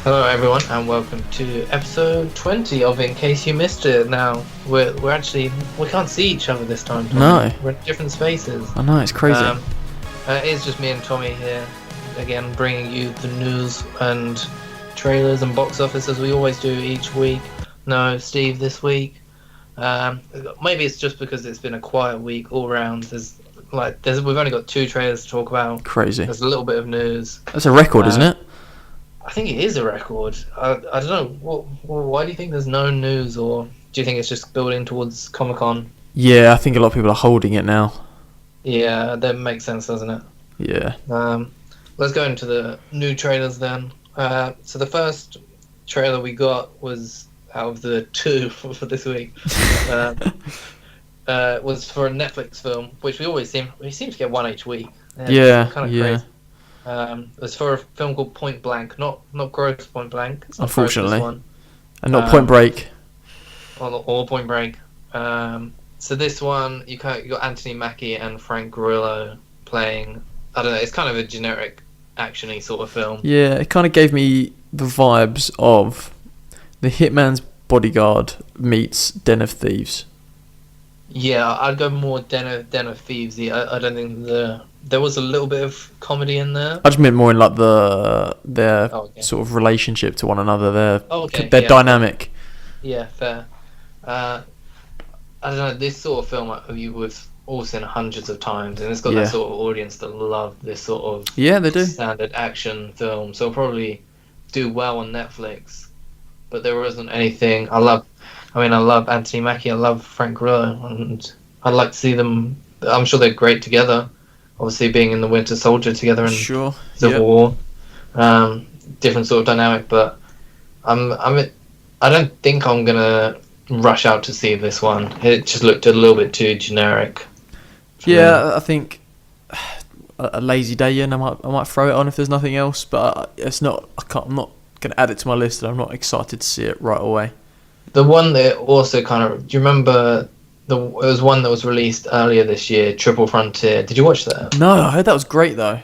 Hello, everyone, and welcome to episode 20 of In Case You Missed It. Now, we're actually we can't see each other this time, Tommy. No. We're in different spaces. I know, it's crazy. It is just me and Tommy here, again, bringing you the news and trailers and box office as we always do each week. No, Steve this week. Maybe it's just because it's been a quiet week all round. We've only got 2 trailers to talk about. Crazy. There's a little bit of news. That's a record, isn't it? I think it is a record. I don't know. Why do you think there's no news, or do you think it's just building towards Comic-Con? Yeah, I think a lot of people are holding it now. Yeah, that makes sense, doesn't it? Yeah. Let's go into the new trailers then. So the first trailer we got was out of the 2 for this week. Was for a Netflix film, which we seem to get one each week. Yeah, kind of crazy. It was for a film called Point Blank, not Gross Point Blank. It's not Unfortunately. one. And not Point Break. Or Point Break. So this one, you got Anthony Mackie and Frank Grillo playing. I don't know. It's kind of a generic, actiony sort of film. Yeah, it kind of gave me the vibes of The Hitman's Bodyguard meets Den of Thieves. Yeah, I'd go more Den of Thieves. I don't think there was a little bit of comedy in there. I just meant more in like their sort of relationship to one another. Their dynamic. Yeah, fair. I don't know, this sort of film we've all seen hundreds of times, and it's got that sort of audience that love this sort of they do. standard action film. So it'll probably do well on Netflix. But there wasn't anything. I love Anthony Mackie. I love Frank Grillo, and I'd like to see them. I'm sure they're great together. Obviously, being in the Winter Soldier together and Civil War, different sort of dynamic. But I don't think I'm gonna rush out to see this one. It just looked a little bit too generic. Yeah, I think a lazy day in, I might throw it on if there's nothing else. But it's not. I'm not gonna add it to my list, and I'm not excited to see it right away. The one that also kind of... Do you remember... It was one that was released earlier this year, Triple Frontier. Did you watch that? No, I heard that was great, though.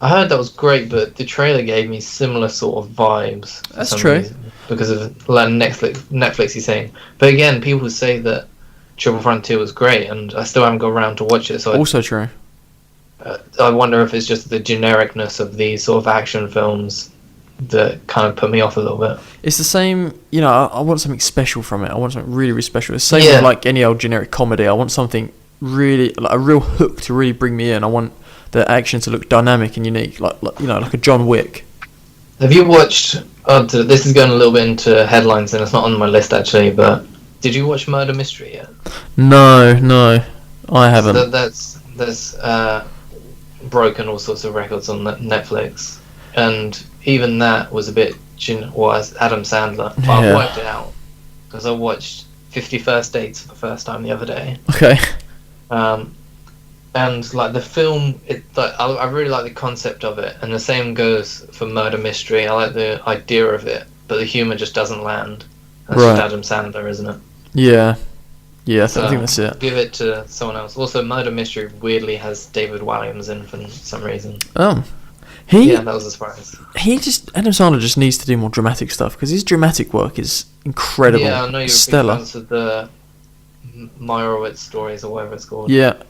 I heard that was great, but the trailer gave me similar sort of vibes. That's true. Reason, because of like Netflix is saying. But again, people say that Triple Frontier was great, and I still haven't got around to watch it. So also true. I wonder if it's just the genericness of these sort of action films that kind of put me off a little bit. It's the same, I want something special from it. I want something really, really special. It's the same with like any old generic comedy. I want something really, like a real hook to really bring me in. I want the action to look dynamic and unique, like a John Wick. Have you watched... this is going a little bit into headlines, and it's not on my list actually, but did you watch Murder Mystery yet? No, I haven't. So that's broken all sorts of records on Netflix, and even that was a bit Adam Sandler. But I worked it out because I watched 50 First Dates for the first time the other day. Okay. And like the film, I really like the concept of it, and the same goes for Murder Mystery. I like the idea of it, but the humor just doesn't land. That's just Adam Sandler, isn't it? Yeah, I think that's it. Give it to someone else. Also, Murder Mystery weirdly has David Walliams in for some reason. Oh. That was a surprise. Adam Sandler just needs to do more dramatic stuff, because his dramatic work is incredible. Yeah, I know you're stellar. big fans of the Meyerowitz stories, or whatever it's called. Yeah,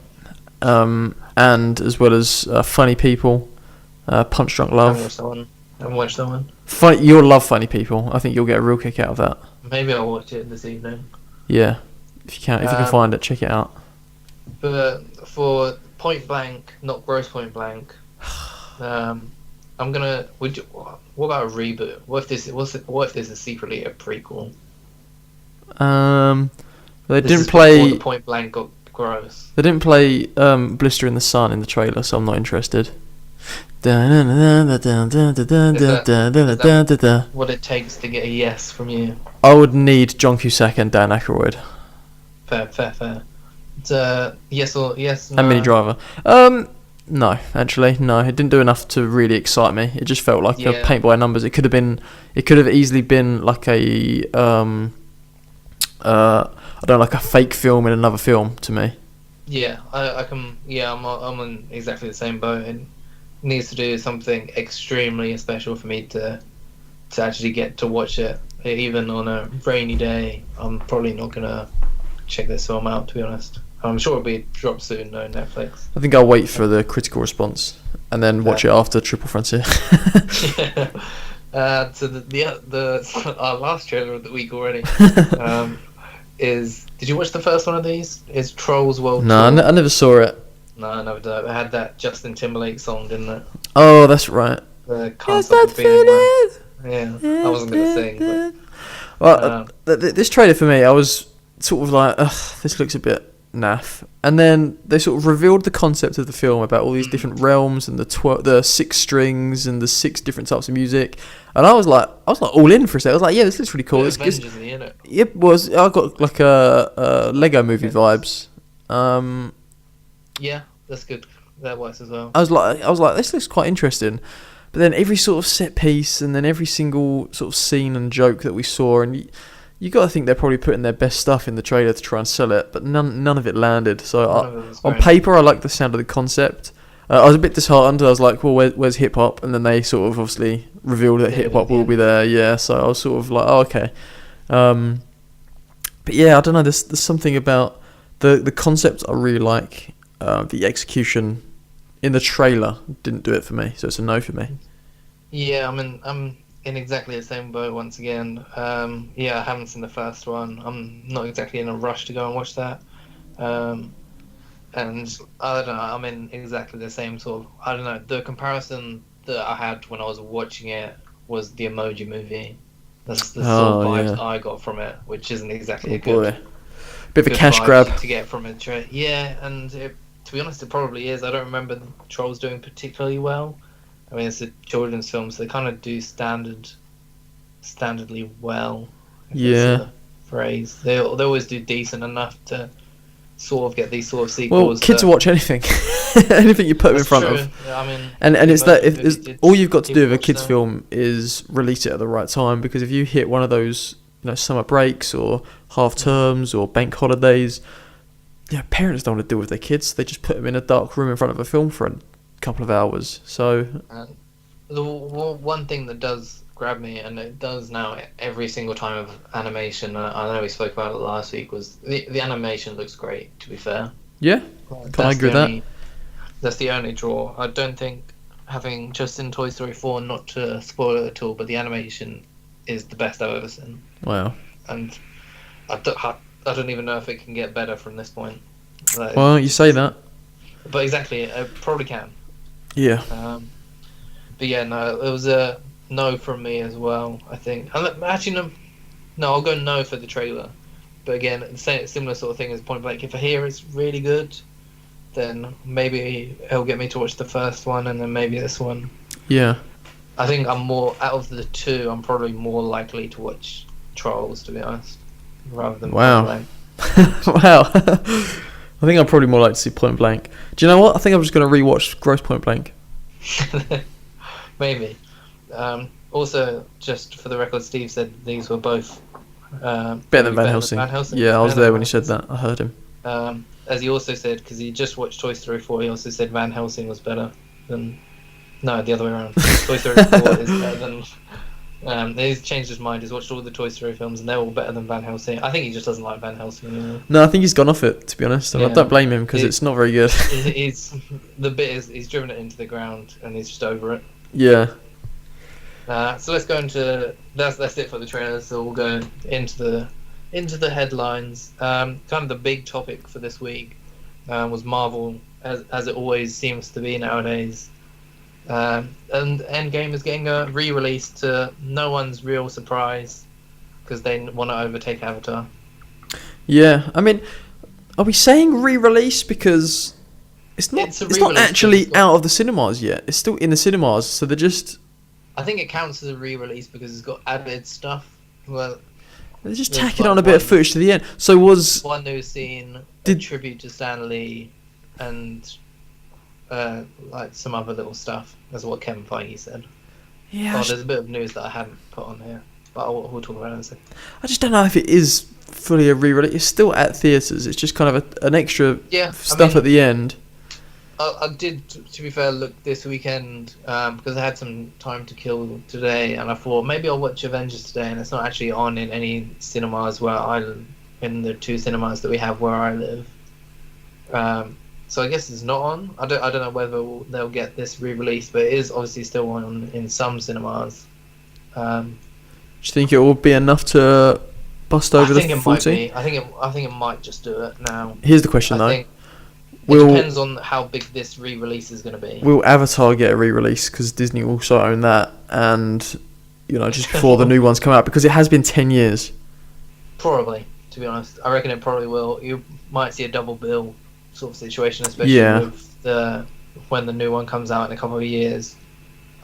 and as well as Funny People, Punch Drunk Love. I haven't watched that one. You'll love Funny People. I think you'll get a real kick out of that. Maybe I'll watch it this evening. Yeah, if you can find it, check it out. But for Point Blank, not Gross Point Blank. I'm gonna. What about a reboot? What if this is secretly a prequel? They This didn't is play. before the Point Blank got gross. They didn't play Blister in the Sun in the trailer, so I'm not interested. Is that what it takes to get a yes from you? I would need John Cusack and Dan Aykroyd. Fair. Yes or yes? No. And Minnie Driver. No, actually, no. It didn't do enough to really excite me. It just felt like a paint by numbers. It could have easily been like a I don't know, like a fake film in another film to me. Yeah, I can. Yeah, I'm on exactly the same boat. It needs to do something extremely special for me to to actually get to watch it, even on a rainy day. I'm probably not gonna check this film out, to be honest. I'm sure it'll be dropped soon though, Netflix. I think I'll wait for the critical response and then watch it after Triple Frontier. Yeah. So the our last trailer of the week already is. Did you watch the first one of these? Is Trolls World No, Tour? I never saw it. No, I never did. It had that Justin Timberlake song, didn't it? Oh, that's right. Can't Stop the Feeling. Yeah, I wasn't gonna sing, but well, this trailer for me, I was sort of like, ugh, this looks a bit naff. And then they sort of revealed the concept of the film about all these different realms and the 6 strings and the 6 different types of music. And I was like all in for a second. I was like, yeah, this looks really cool. Avengers-y, isn't it? It was. I got like a Lego movie vibes. Yeah, that's good. That works as well. I was like, this looks quite interesting. But then every sort of set piece and then every single sort of scene and joke that we saw, and you got to think they're probably putting their best stuff in the trailer to try and sell it, but none of it landed. So on paper, I like the sound of the concept. I was a bit disheartened. I was like, well, where's hip hop? And then they sort of obviously revealed that hip hop will be there. Yeah, so I was sort of like, oh, okay. But yeah, I don't know. There's something about the concept I really like. The execution in the trailer didn't do it for me, so it's a no for me. Yeah, I'm in exactly the same boat once again. Yeah, I haven't seen the first one. I'm not exactly in a rush to go and watch that. And I don't know, I'm in exactly the same sort of, I don't know, the comparison that I had when I was watching it was the Emoji Movie. That's the sort of vibes I got from it, which isn't exactly a good bit of a cash grab to get from it. Yeah, and to be honest, it probably is. I don't remember the Trolls doing particularly well. I mean, it's a children's film, so they kind of do standardly well. Yeah. Phrase. They always do decent enough to sort of get these sort of sequels. Well, kids will watch anything, anything you put them in front of. Yeah, I mean, and it's that if all you've got to do with a kids film is release it at the right time, because if you hit one of those, summer breaks or half terms or bank holidays, parents don't want to deal with their kids. They just put them in a dark room in front of a film for a couple of hours. So the one thing that does grab me, and it does now every single time of animation, I know we spoke about it last week, was the animation looks great, to be fair. Yeah, can I agree with that? That's the only draw. I don't think, having just seen Toy Story 4, not to spoil it at all, but the animation is the best I've ever seen. Wow. And I don't even know if it can get better from this point. Well, you say that. But exactly, it probably can. Yeah. But yeah, no, it was a no from me as well, I think. Actually, no, I'll go no for the trailer. But again, similar sort of thing as Point Blank. If I hear it's really good, then maybe it'll get me to watch the first one, and then maybe this one. Yeah. I think I'm more, out of the two, I'm probably more likely to watch Trolls, to be honest, rather than Point Blank. Wow. I think I'd probably more like to see Point Blank. Do you know what? I think I'm just going to rewatch Gross Point Blank. Maybe. Also, just for the record, Steve said these were both better than Van Helsing. Yeah, I was there when he said that. I heard him. As he also said, because he just watched Toy Story 4, he also said Van Helsing was better than... No, the other way around. Toy Story 4 is better than... he's changed his mind. He's watched all the Toy Story films, and they're all better than Van Helsing. I think he just doesn't like Van Helsing anymore. No, I think he's gone off it, to be honest. And I don't blame him, because it's not very good. He's driven it into the ground, and he's just over it. Yeah. So let's go into... That's it for the trailers, so we'll go into the headlines. Kind of the big topic for this week was Marvel, as it always seems to be nowadays. And Endgame is getting a re-release to no one's real surprise, because they want to overtake Avatar. Yeah, I mean, are we saying re-release because it's not actually out of the cinemas yet? It's still in the cinemas, so they're just... I think it counts as a re-release because it's got added stuff. Well, they're just tacking on a bit of footage to the end. So was one new scene, a tribute to Stan Lee, and like some other little stuff. That's what Kevin Feige said. Yeah. There's a bit of news that I hadn't put on here, but we'll talk about it in a second. I just don't know if it is fully a re-release. It's still at theatres. It's just kind of an extra stuff at the end. I did, to be fair, look this weekend because I had some time to kill today, and I thought maybe I'll watch Avengers today, and it's not actually on in any cinemas where I live, in the two cinemas that we have where I live. So I guess it's not on. I don't know whether they'll get this re-released, but it is obviously still on in some cinemas. Um, Do you think it will be enough to bust I over the think it might 40? be. I think it might just do it now. Here's the question I though: think it Will depends on how big this re-release is going to be. will Avatar get a re-release because Disney also own that, and just before the new ones come out, because it has been 10 years. Probably, to be honest, I reckon it probably will. You might see a double bill sort of situation, especially Yeah. with when the new one comes out in a couple of years.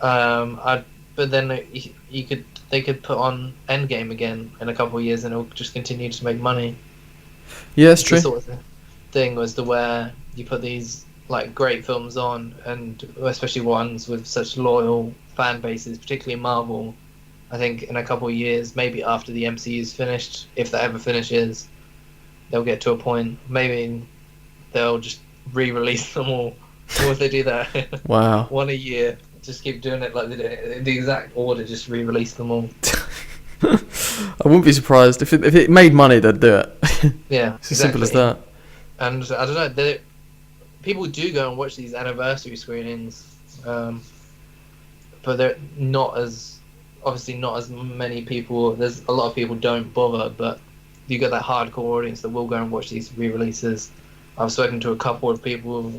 But then they could put on Endgame again in a couple of years, and it'll just continue to make money. Yeah, that's It's the true. sort of thing was the where you put these like great films on, and especially ones with such loyal fan bases, particularly Marvel. I think in a couple of years, maybe after the MCU is finished, if that ever finishes, they'll get to a point. Maybe they'll just re-release them all. Or if they do that, Wow. one a year, just keep doing it like the exact order, just re-release them all. I wouldn't be surprised if it made money, they'd do it. Yeah, It's as simple as exactly. that. And I don't know, people do go and watch these anniversary screenings, but they're not as obviously not as many people. There's a lot of people don't bother, but you get that hardcore audience that will go and watch these re-releases. I've spoken to a couple of people.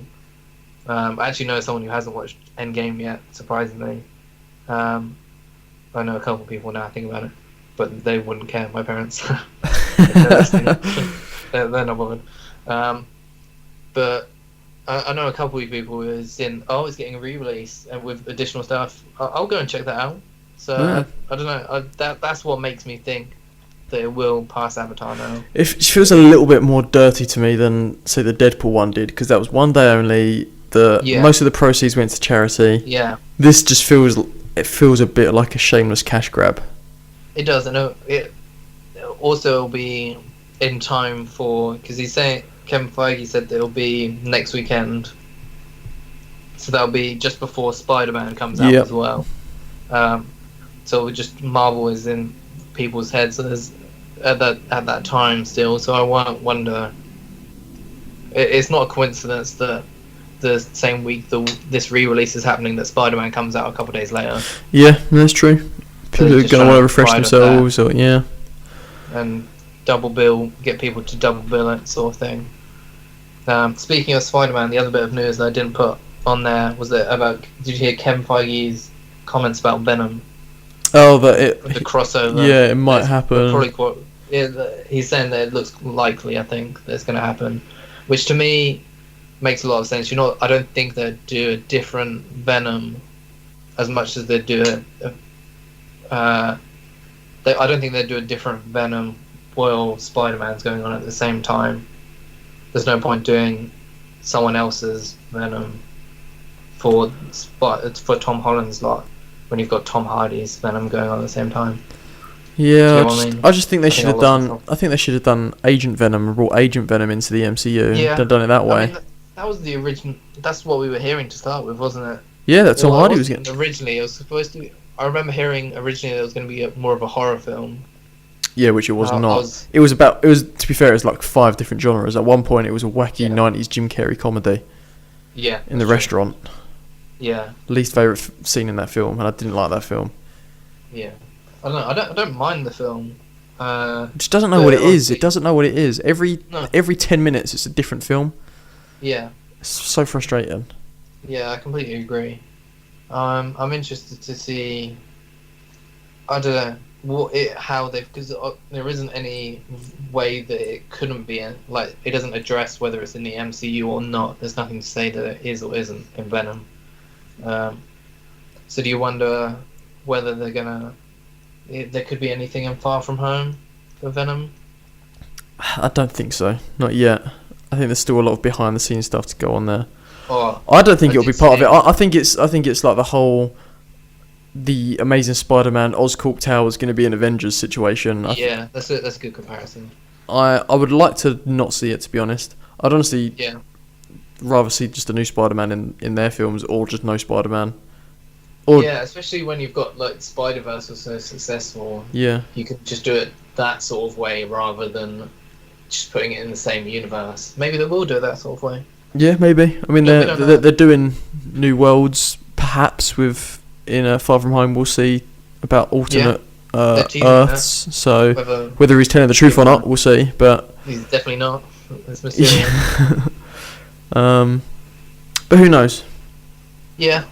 I actually know someone who hasn't watched Endgame yet, surprisingly. I know a couple of people now. I think about it, but they wouldn't care. My parents, if they're listening, they're not bothered. But I know a couple of people who's in. Oh, it's getting a re-release and with additional stuff. I'll go and check that out. So Yeah. I don't know. That's what makes me think that it will pass Avatar now. It feels a little bit more dirty to me than, say, the Deadpool one did, because that was one day only. Yeah. Most of the proceeds went to charity. Yeah, This just feels a bit like a shameless cash grab. it does. And it also will be in time for because he's saying Kevin Feige said that it'll be next weekend. So that'll be just before Spider-Man comes out Yep. as well. So just Marvel is in people's heads at that time still. So I wonder. It's not a coincidence that the same week this re-release is happening that Spider-Man comes out a couple of days later, Yeah, that's true. People they're are just going to trying want to to refresh ride on themselves, or yeah. and double bill, get people to double bill it, sort of thing. Speaking of Spider-Man, the other bit of news that I didn't put on there was that about. Did you hear Kevin Feige's comments about Venom? Oh, The crossover. Yeah, it might It's happen. probably he's saying that it looks likely. I think that's going to happen, which to me makes a lot of sense. I don't think they'd do a different Venom as much as they'd do it. I don't think they'd do a different Venom while Spider-Man's going on at the same time. There's no point doing someone else's Venom for Tom Holland's lot when you've got Tom Hardy's Venom going on at the same time. Yeah, Do you know what I mean? I just think they I think should I have lost done. myself. I think they should have done Agent Venom and brought Agent Venom into the MCU. Yeah. and done it that I way. mean, that was the original. That's what we were hearing to start with, wasn't it? Yeah, that Tom Well, it Hardy was wasn't getting. originally. It was supposed to be. I remember hearing originally that it was going to be more of a horror film. Yeah, which it was I not. was- It was about. It was, to be fair, it was like 5 different genres. At one point, it was a wacky Yeah. 90s Jim Carrey comedy Yeah. in the that's true. restaurant. Yeah. Least favorite scene in that film, and I didn't like that film. Yeah. I don't know. I don't mind the film. It just doesn't know But what it is. obviously- It doesn't know what it is. No. Every 10 minutes, it's a different film. Yeah. It's so frustrating. Yeah, I completely agree. I'm interested to see. I don't know how they because there isn't any way that it couldn't be like it doesn't address whether it's in the MCU or not. There's nothing to say that it is or isn't in Venom. So do you wonder whether they're gonna? There could be anything in Far From Home for Venom. I don't think so. Not yet. I think there's still a lot of behind the scenes stuff to go on there. Or I don't think I it'll be did part of it. see- I think it's like the Amazing Spider-Man Oscorp Tower is going to be an Avengers situation. yeah, that's a good comparison. I would like to not see it, to be honest. I'd honestly Yeah. rather see just a new Spider-Man in their films, or just no Spider-Man. Or Yeah, especially when you've got like Spider-Verse was so successful, yeah, you could just do it that sort of way rather than just putting it in the same universe. Maybe they will do it that sort of way. yeah, maybe. I mean, We don't know. they're doing new worlds, perhaps with in Far From Home. We'll see about Yeah, alternate they're teasing that. Earths. So Whether whether he's telling the truth or not, we'll see. But he's definitely not. It's Mysterio. yeah. But who knows? Yeah.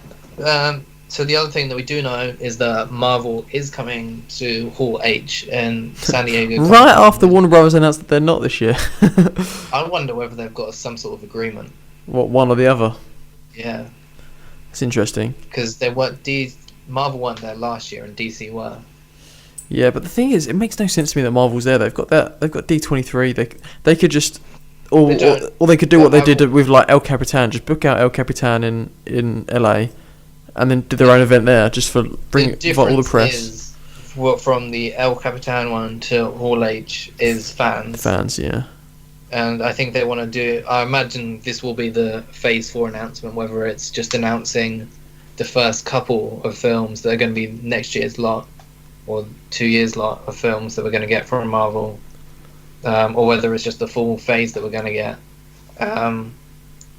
So the other thing that we do know is that Marvel is coming to Hall H in San Diego. Right after Warner Brothers announced that they're not this year. I wonder whether they've got some sort of agreement. What, one or the other? Yeah, It's interesting. because Marvel weren't there last year and DC were. Yeah, but the thing is, it makes no sense to me that Marvel's there. They've got D23. They could just, or they could do what they did with like El Capitan. Just book out El Capitan in LA, and then do their own event there, just for invite all the press. Is, from the El Capitan one to Hall H is fans. Fans, yeah. And I think they want to do. I imagine this will be the Phase 4 announcement, whether it's just announcing the first couple of films that are going to be next year's lot, or 2 years lot of films that we're going to get from Marvel, or whether it's just the full phase that we're going to get. I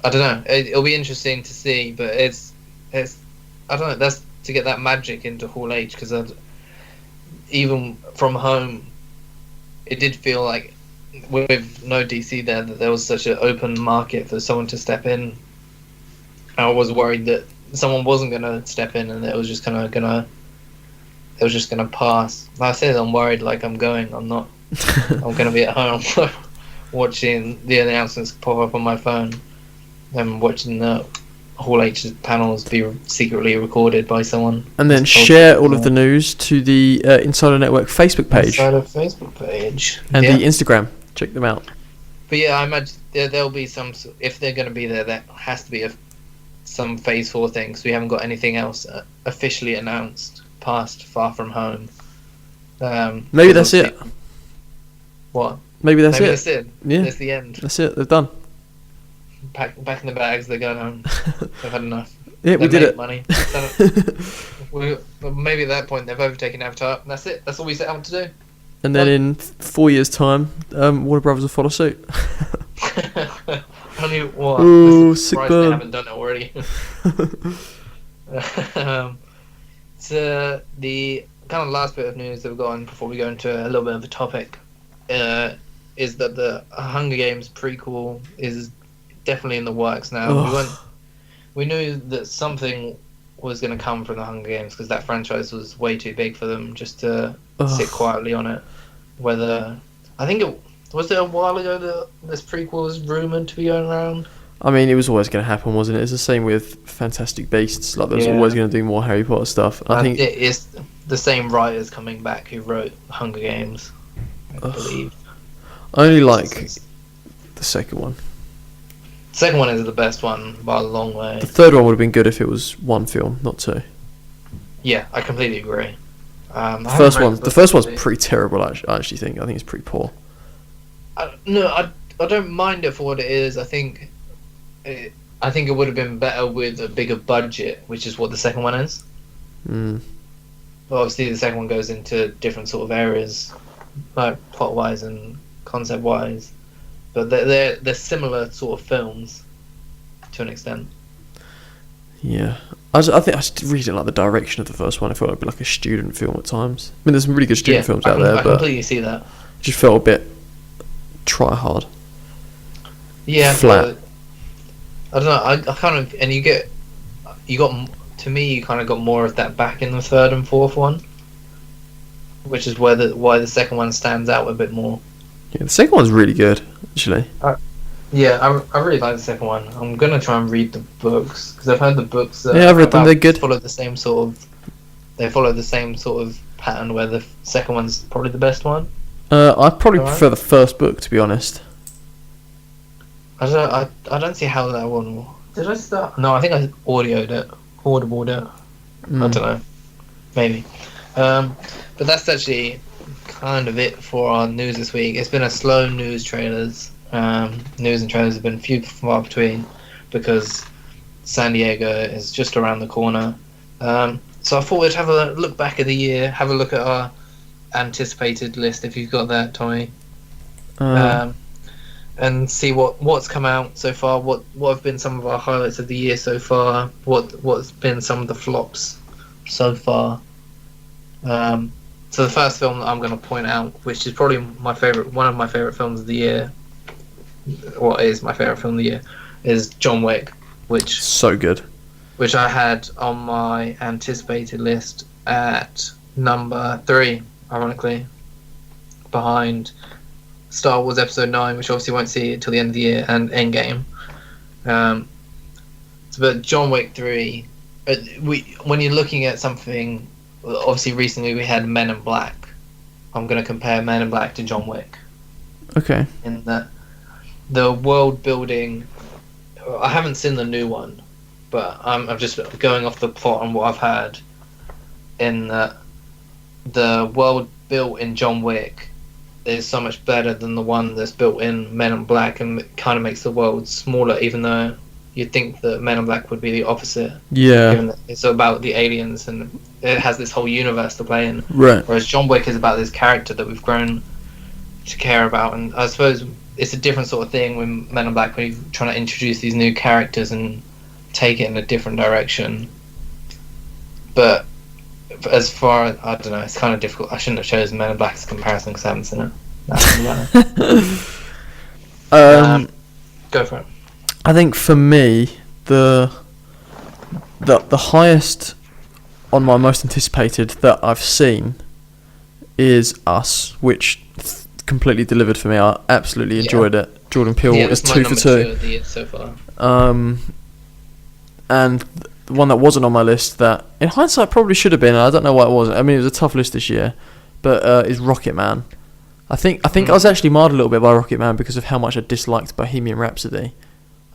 don't know. It'll be interesting to see, but it's I don't know. That's to get that magic into Hall H, because even from home, it did feel like with no DC there that there was such an open market for someone to step in. I was worried that someone wasn't going to step in and it was just gonna pass. Like I said, I'm worried. Like I'm not. I'm gonna be at home watching the announcements pop up on my phone and watching the Hall H panels be secretly recorded by someone. And then share all of the news to the Insider Network Facebook page. Insider Facebook page. And the Instagram. Check them out. But yeah, I imagine there'll be some. If they're going to be there, that has to be some Phase 4 thing. Because we haven't got anything else officially announced past Far From Home. Maybe that's it. What? Maybe that's it. Yeah. That's the end. That's it. They're done. Back in the bags. They're going home. They've had enough. Yeah, we did it. Money. Maybe at that point they've overtaken Avatar. And that's it. That's all we set out to do. And then in 4 years' time, Warner Brothers will follow suit. Only what? Ooh, sick They burn. haven't done it already. So the kind of last bit of news that we've got on before we go into a little bit of a topic is that the Hunger Games prequel is definitely in the works now. We knew that something was going to come from the Hunger Games because that franchise was way too big for them just to sit quietly on it. I think it was a while ago that this prequel was rumored to be going around. I mean, it was always going to happen, wasn't it? It's the same with Fantastic Beasts. Like, there's always going to do more Harry Potter stuff. I think it is the same writers coming back who wrote Hunger Games, I believe. I only like the second one. The second one is the best one by a long way. The third one would have been good if it was one film, not two. Yeah, I completely agree. The first one's pretty terrible. I actually think. I think it's pretty poor. I don't mind it for what it is. I think it would have been better with a bigger budget, which is what the second one is. But obviously, the second one goes into different sort of areas, like plot-wise and concept-wise. But they're similar sort of films to an extent. Yeah, I just really didn't like the direction of the first one. I felt like it'd be like a student film at times. I mean, there's some really good student films out there, I but completely see that. It just felt a bit try hard. Yeah, flat. I don't know. I kind of you got to me. You kind of got more of that back in the third and fourth one, which is why the second one stands out a bit more. Yeah, the second one's really good, actually. Yeah, I really like the second one. I'm gonna try and read the books because I've heard the books. I've read them. They're good. Follow the same sort of pattern where the second one's probably the best one. I probably prefer the first book, to be honest. I don't see how that one. Did I start? No, I think I audibled it. I don't know, maybe. But that's actually kind of it for our news this week. It's been a slow news and trailers have been few and far between. because San Diego is just around the corner. So I thought we'd have a look back at the year, have a look at our anticipated list if you've got that, Tommy, Uh, and see what's come out so far. What have been some of our highlights of the year so far? What's been some of the flops so far? So the first film that I'm going to point out, which is probably one of my favorite films of the year, or is my favorite film of the year, is John Wick, so good. which I had on my anticipated list at number 3, ironically, behind Star Wars Episode 9, which obviously won't see it till the end of the year, and Endgame. But John Wick 3, when you're looking at something, obviously recently we had Men in Black. I'm going to compare Men in Black to John Wick. Okay. In that the world building, I haven't seen the new one, but I'm just going off the plot and what I've heard. In the world built in John Wick is so much better than the one that's built in Men in Black, and it kind of makes the world smaller, even though you'd think that Men in Black would be the opposite. Yeah. Given that it's about the aliens and it has this whole universe to play in. Right. Whereas John Wick is about this character that we've grown to care about, and I suppose it's a different sort of thing with Men in Black when you're trying to introduce these new characters and take it in a different direction. But as far as, I don't know, it's kind of difficult. I shouldn't have chosen Men in Black as a comparison because I haven't seen it. Go for it. I think for me, the highest on my most anticipated that I've seen is Us, which completely delivered for me. I absolutely enjoyed it. Jordan Peele is 2 for 2. Of the year so far. And the one that wasn't on my list that, in hindsight, probably should have been. I don't know why it wasn't. I mean, it was a tough list this year, but is Rocket Man. I think I was actually marred a little bit by Rocket Man because of how much I disliked Bohemian Rhapsody.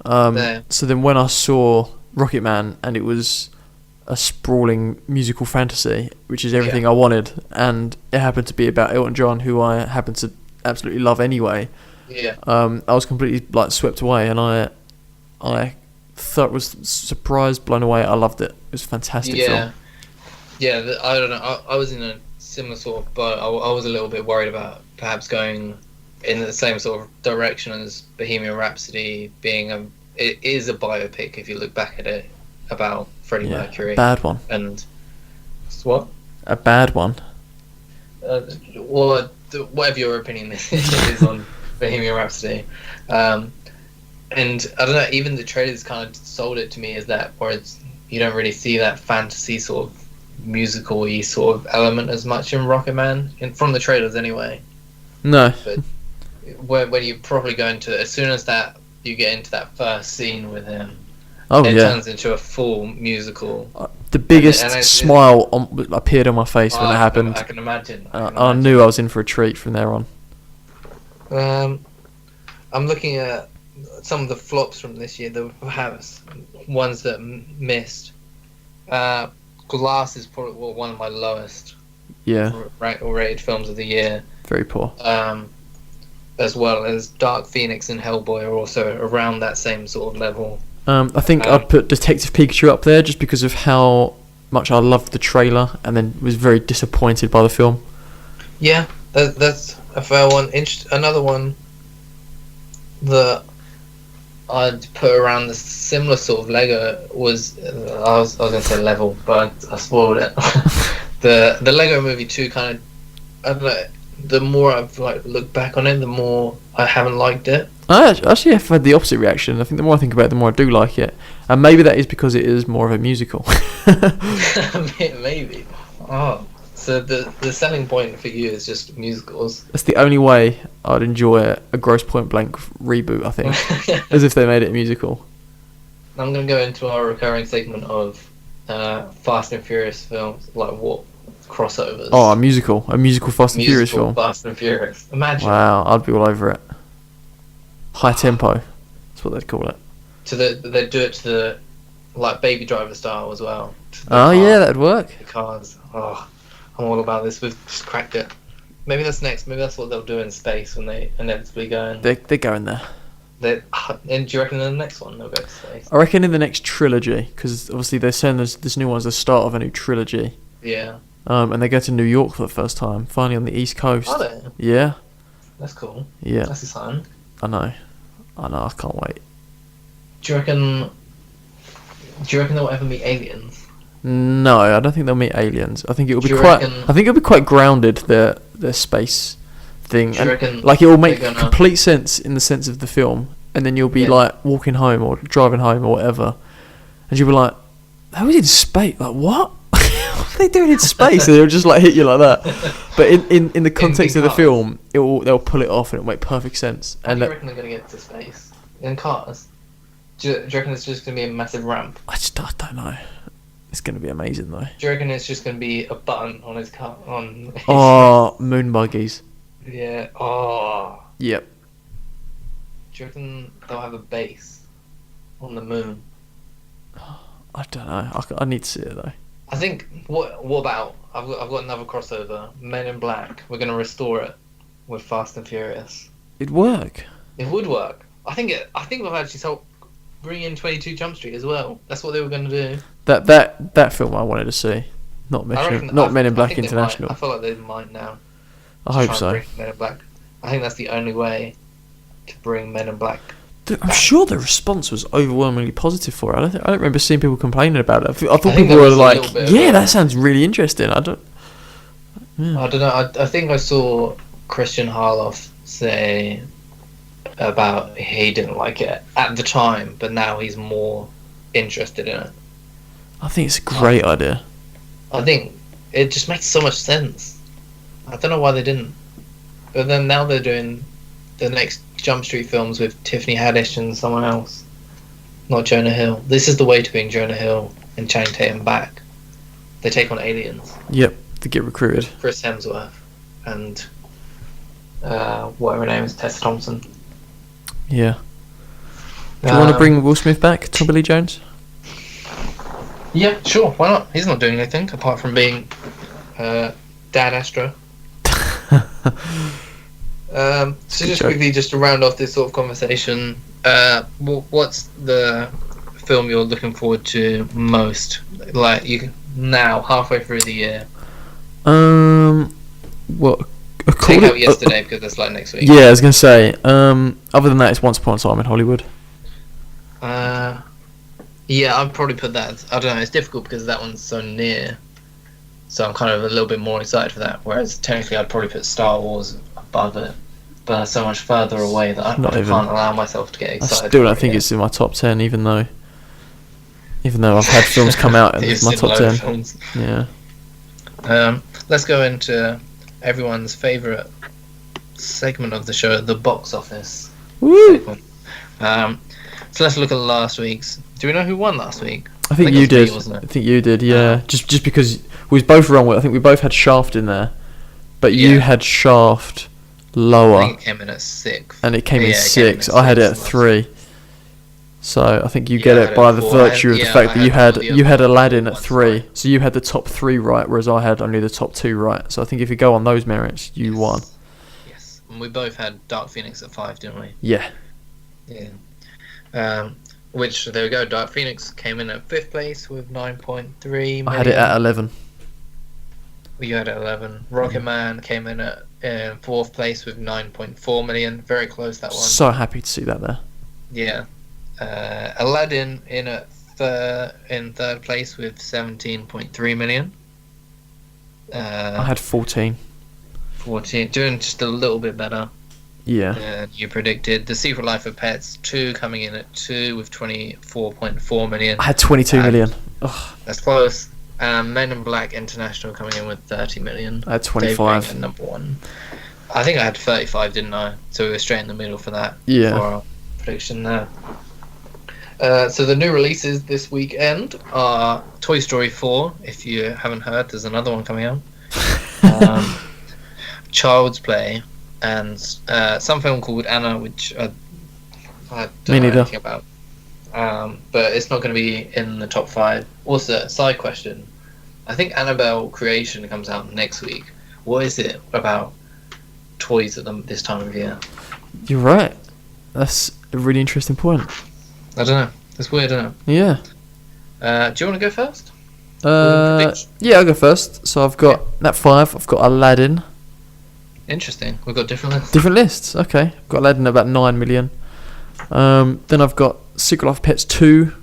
So then when I saw Rocket Man and it was a sprawling musical fantasy, which is everything I wanted, and it happened to be about Elton John, who I happen to absolutely love anyway. Yeah. I was completely swept away, and I thought was surprised, blown away. I loved it. It was a fantastic film. Yeah. I don't know. I was in a similar sort of boat. I was a little bit worried about perhaps going in the same sort of direction as Bohemian Rhapsody, being it is a biopic if you look back at it about Freddie Mercury. Bad one. And what? A bad one. Whatever your opinion is on Bohemian Rhapsody. And I don't know, even the trailers kind of sold it to me as that, where you don't really see that fantasy sort of musical-y sort of element as much in Rocket Man, from the trailers anyway. No. But when you probably go into, as soon as you get into that first scene with him, it turns into a full musical. The biggest smile appeared on my face when it happened. I can imagine. I knew I was in for a treat from there on. I'm looking at some of the flops from this year, the perhaps ones that missed. Glass is probably one of my lowest rated films of the year. Very poor. As well as Dark Phoenix and Hellboy are also around that same sort of level. I think I'd put Detective Pikachu up there just because of how much I loved the trailer and then was very disappointed by the film. Yeah, that's a fair one. Another one that I'd put around the similar sort of Lego was I was going to say level, but I spoiled it. the Lego Movie 2 kind of, I don't know, the more I've looked back on it, the more I haven't liked it. I actually have had the opposite reaction. I think the more I think about it, the more I do like it, and maybe that is because it is more of a musical. Maybe. Oh, so the selling point for you is just musicals. That's the only way I'd enjoy a Gross Point Blank reboot, I think, as if they made it a musical. I'm going to go into our recurring segment of Fast and Furious films, like what crossovers. Oh, a musical Fast and Furious film. Fast and Furious. Imagine. Wow, I'd be all over it. High tempo, that's what they'd call it. They'd do it to the Baby Driver style as well. Yeah, that'd work. The cars. Oh, I'm all about this. We've just cracked it. Maybe that's next. Maybe that's what they'll do in space when they inevitably go in. They're going there. And do you reckon in the next one they'll go to space? I reckon in the next trilogy, because obviously they're saying this new one's the start of a new trilogy. Yeah. And they go to New York for the first time, finally on the East Coast. Are they? Yeah. That's cool. Yeah. That's exciting. I know. I can't wait. Do you reckon they'll ever meet aliens? No, I don't think they'll meet aliens. I think it'll be Do you quite. reckon- I think it'll be quite grounded, their space thing, Do you and reckon like it will make they're gonna- complete sense in the sense of the film. And then you'll be Yeah. like walking home or driving home or whatever, and you'll be like, "That was in space. Like what? What are they doing in space?" And they'll just like hit you like that. But in the context of the cars. film, they'll pull it off and it'll make perfect sense. How And do you reckon they're going to get to space? In cars? Do you reckon it's just going to be a massive ramp? I don't know. It's going to be amazing though. Do you reckon it's just going to be a button on his car? On his Oh, moon buggies. Yeah. Oh. Yep. Do you reckon they'll have a base on the moon? I don't know. I need to see it though. I think. What about? I've got another crossover. Men in Black. We're going to restore it with Fast and Furious. It'd work. It would work. I think we've actually bring in 22 Jump Street as well. That's what they were going to do. That film I wanted to see, not Men in Black I think they International. might. I feel like they might now. I To hope try and so. bring Men in Black. I think that's the only way to bring Men in Black. I'm sure the response was overwhelmingly positive for it. I don't remember seeing people complaining about it. I thought think people there were was a like, little bit "Yeah, of that sounds really interesting." I don't. Yeah. I don't know. I think I saw Christian Harloff say about he didn't like it at the time, but now he's more interested in it. I think it's a great idea. I think it just makes so much sense. I don't know why they didn't. But then now they're doing the next Jump Street films with Tiffany Haddish and someone else, not Jonah Hill. This is the way to bring Jonah Hill and Channing Tatum back. They take on aliens. Yep, to get recruited. Chris Hemsworth and whatever her name is, Tessa Thompson. Yeah. Do you want to bring Will Smith back, Tommy Lee Jones? Yeah, sure. Why not? He's not doing anything apart from being Dad Astro. So just joke. quickly, just to round off this sort of conversation, what's the film you're looking forward to most? Like now, halfway through the year. What? Take out yesterday because that's like next week. Yeah, I was gonna say. Other than that, it's Once Upon a Time in Hollywood. Yeah, I'd probably put that. I don't know. It's difficult because that one's so near. So I'm kind of a little bit more excited for that. Whereas technically, I'd probably put Star Wars above it, but it's so much further away that I can't allow myself to get excited. I still don't think it's in my top 10, even though I've had films come out and it's my top 10. Films. Yeah. Let's go into everyone's favourite segment of the show, the box office Woo! segment. So let's look at last week's. Do we know who won last week? I think it you was did. me, wasn't it? I think you did. Yeah. Just because we was both wrong. I think we both had Shaft in there, but you Yeah. had Shaft I lower, think it came in at 6. and it came in Yeah, it 6. came in I had it at six. 3. So I think you Yeah, get I it had by it the at 4. virtue of the Yeah, fact I that you had had all the you had other Aladdin at ones 3. right. So you had the top 3 right, whereas I had only the top 2 right. So I think if you go on those merits, you won. Yes. And we both had Dark Phoenix at 5, didn't we? Yeah. Yeah. Which, there we go, Dark Phoenix came in at 5th place with 9.3 million. I had it at 11. You had it at 11. Rocket Man came in at 4th place with 9.4 million. Very close, that one. So happy to see that there. Yeah. Aladdin in at third place with 17.3 million. I had 14. 14, doing just a little bit better Yeah. than you predicted. The Secret Life of Pets 2 coming in at 2 with 24.4 million. I had 22 million. Ugh. That's close. Men in Black International coming in with 30 million. I had 25. Dave Baker, number 1. I think I had 35, didn't I? So we were straight in the middle for that. Yeah. For our prediction there. So the new releases this weekend are Toy Story 4. If you haven't heard, there's another one coming out. Child's Play, and some film called Anna, which I don't know anything about. But it's not going to be in the top 5. Also, side question. I think Annabelle Creation comes out next week. What is it about toys at this time of year? You're right. That's a really interesting point. I don't know. It's weird, isn't it? Yeah. Do you want to go first? Yeah, I'll go first. So I've got at 5. I've got Aladdin. Interesting. We've got different lists. Different lists. Okay. I've got Aladdin at about 9 million. Then I've got Secret Life of Pets 2,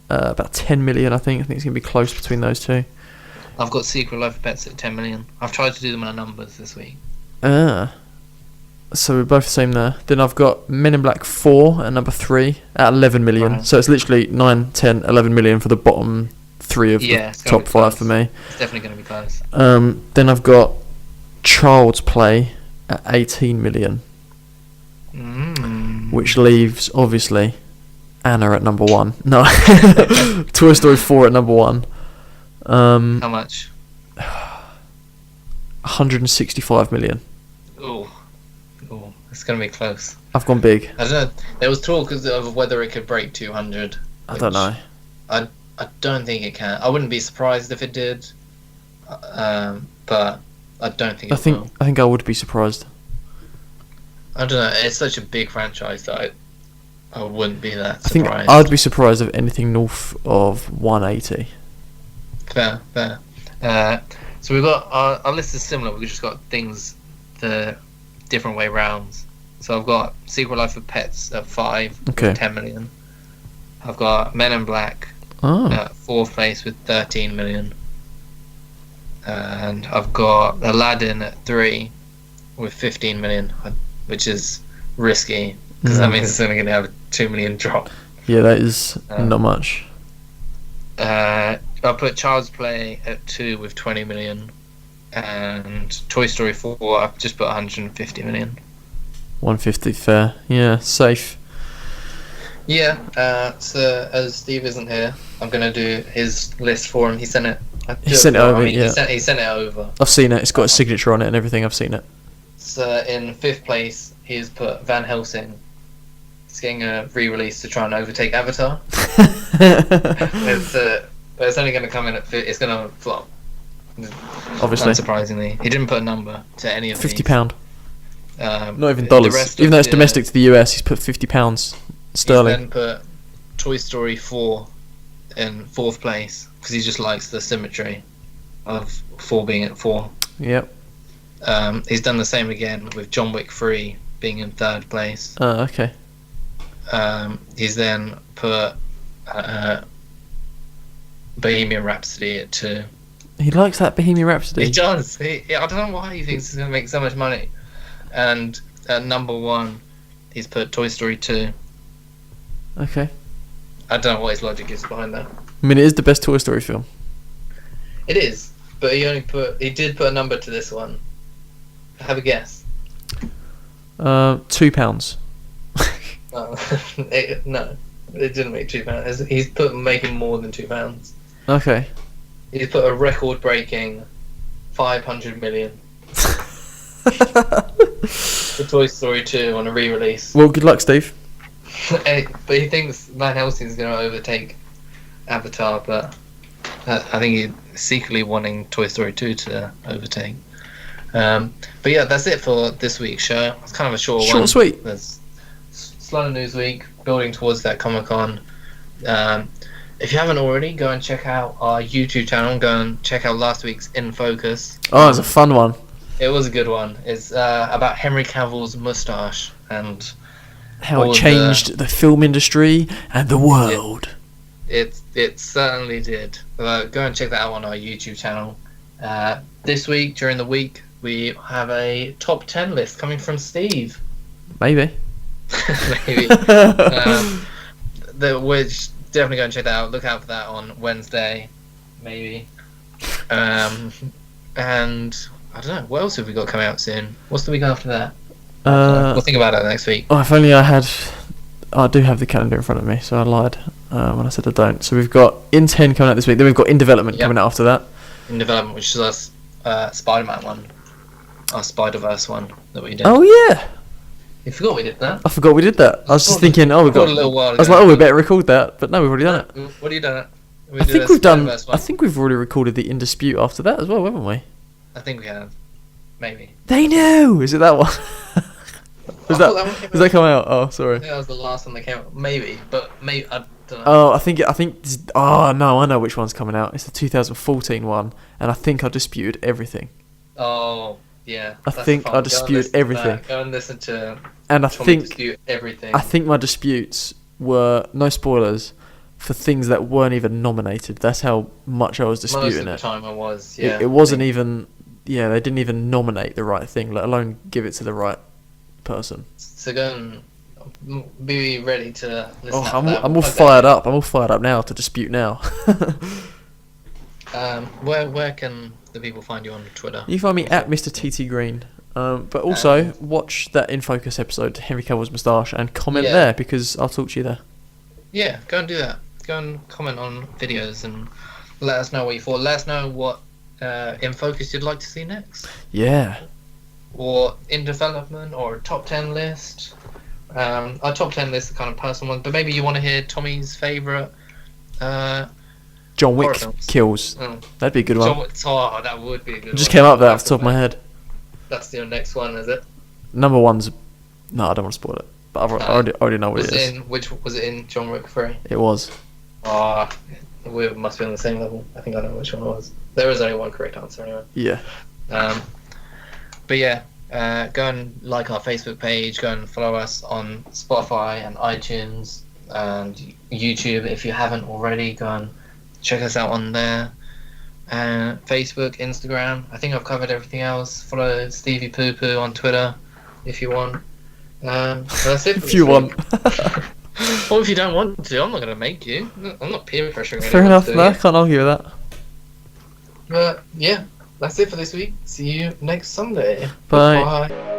about 10 million. I think it's gonna be close between those two. I've got Secret Life of Pets at 10 million. I've tried to do them on numbers this week. So we're both the same there. Then I've got Men in Black 4 at number 3 at 11 million. Right. So it's literally 9, 10, 11 million for the bottom 3 of the top 5 for me. It's definitely going to be close. Then I've got Child's Play at 18 million. Which leaves, obviously, Anna at number 1. No. Toy Story 4 at number 1. How much? 165 million. Oh, it's going to be close. I've gone big. I don't know. There was talk of whether it could break 200. I don't know. I don't think it can. I wouldn't be surprised if it did. But I don't think it will. I think I would be surprised. I don't know. It's such a big franchise that I wouldn't be that surprised. I think I'd be surprised if anything north of 180. Fair. So we've got our list is similar. We've just got things the different way rounds. So I've got Secret Life of Pets at 5, Okay. 10 million. I've got Men in Black at 4th place with 13 million. And I've got Aladdin at 3 with 15 million, which is risky because that means it's only going to have a 2 million drop. Yeah, that is not much. I'll put Child's Play at 2 with 20 million, and Toy Story 4 I've just put 150 million. 150, fair. Yeah, safe. Yeah, so as Steve isn't here, I'm going to do his list for him. He sent it. He sent it over, yeah. He sent it over. I've seen it. It's got a signature on it and everything. I've seen it. So in 5th place, he's put Van Helsing. It's getting a re-release to try and overtake Avatar. It's only going to come in at... It's going to flop. Obviously. Unsurprisingly. He didn't put a number to any of these. £50. Not even dollars. Even though it's domestic to the US, he's put £50 sterling. He's then put Toy Story 4 in 4th place because he just likes the symmetry of 4 being at 4. Yep. He's done the same again with John Wick 3 being in 3rd place. Oh, okay. He's then put Bohemian Rhapsody at 2. He likes that Bohemian Rhapsody. He does. I don't know why he thinks he's going to make so much money. And at number 1, he's put Toy Story 2. Okay. I don't know what his logic is behind that. I mean, it is the best Toy Story film. It is, but he did put a number to this one. Have a guess. £2. No, it didn't make £2. He's put making more than £2. Okay. He's put a record-breaking 500 million for Toy Story 2 on a re-release. Well, good luck, Steve. But he thinks Van Helsing's going to overtake Avatar, but I think he's secretly wanting Toy Story 2 to overtake. But yeah, that's it for this week's show. It's kind of a short one. Short and sweet. There's slow news week, building towards that Comic-Con. If you haven't already, go and check out our YouTube channel. Go and check out last week's In Focus. Oh, it was a fun one. It was a good one. It's about Henry Cavill's moustache and how it changed the film industry and the world. It certainly did. Go and check that out on our YouTube channel. This week, during the week, we have a top 10 list coming from Steve. Maybe. Maybe. Which definitely go and check that out. Look out for that on Wednesday, maybe. And I don't know, what else have we got coming out soon? What's the week after that? We'll think about it next week. Oh, if only I had... I do have the calendar in front of me, so I lied when I said I don't. So we've got In 10 coming out this week, then we've got In Development coming out after that. In Development, which is our Spider-Man one. Our Spider-Verse one that we did. Oh, yeah! You forgot we did that? I forgot we did that. I was just thinking, we got... a little while ago. I was like, we better record that, but no, we've already done it. What have you done? I think we've already recorded the In Dispute after that as well, haven't we? I think we have. Maybe. They know! Is it that one? Was I thought that that one came Does out. that come out? Oh, I sorry. think that was the last one that came out. Maybe, but maybe I don't know. Oh, Oh no, I know which one's coming out. It's the 2014 one, and I think I disputed everything. Oh, yeah. I That's the think I fun. Go and disputed listen to everything, that. Go and listen to and Tommy dispute everything. I think my disputes were no spoilers for things that weren't even nominated. That's how much I was Most of disputing the it. time I was, yeah. It wasn't even. Yeah, they didn't even nominate the right thing, let alone give it to the right person. So go and be ready to listen Oh, out for that. I'm We'll all plug that fired in. up. I'm all fired up now to dispute now. Where can the people find you on Twitter? You can find me at Mr. TT Green. But also watch that In Focus episode, Henry Cavill's moustache, and comment Yeah. there because I'll talk to you there. Yeah, go and do that. Go and comment on videos and let us know what you thought. Let us know what in focus you'd like to see next, Yeah. or in development, or a top 10 list. Our top 10 list is kind of personal one, but maybe you want to hear Tommy's favourite John horror Wick films. kills. That'd be a good one. Oh, that would be a good It just one. came up there off the top of my head. That's your next one, is it? Number one's. No, I don't want to spoil it. But I already know what it is. Was it in John Wick 3? It was. Ah, we must be on the same level. I think I know which one it was. There is only one correct answer anyway. Yeah. But yeah, go and like our Facebook page. Go and follow us on Spotify and iTunes and YouTube if you haven't already. Go and check us out on there. Facebook, Instagram. I think I've covered everything else. Follow Stevie Poo Poo on Twitter if you want. But that's it. For If you want. Or if you don't want to, I'm not going to make you. I'm not peer pressuring anyone. Fair enough. to do No, I it. can't argue with that. But yeah, that's it for this week. See you next Sunday. Bye. Bye.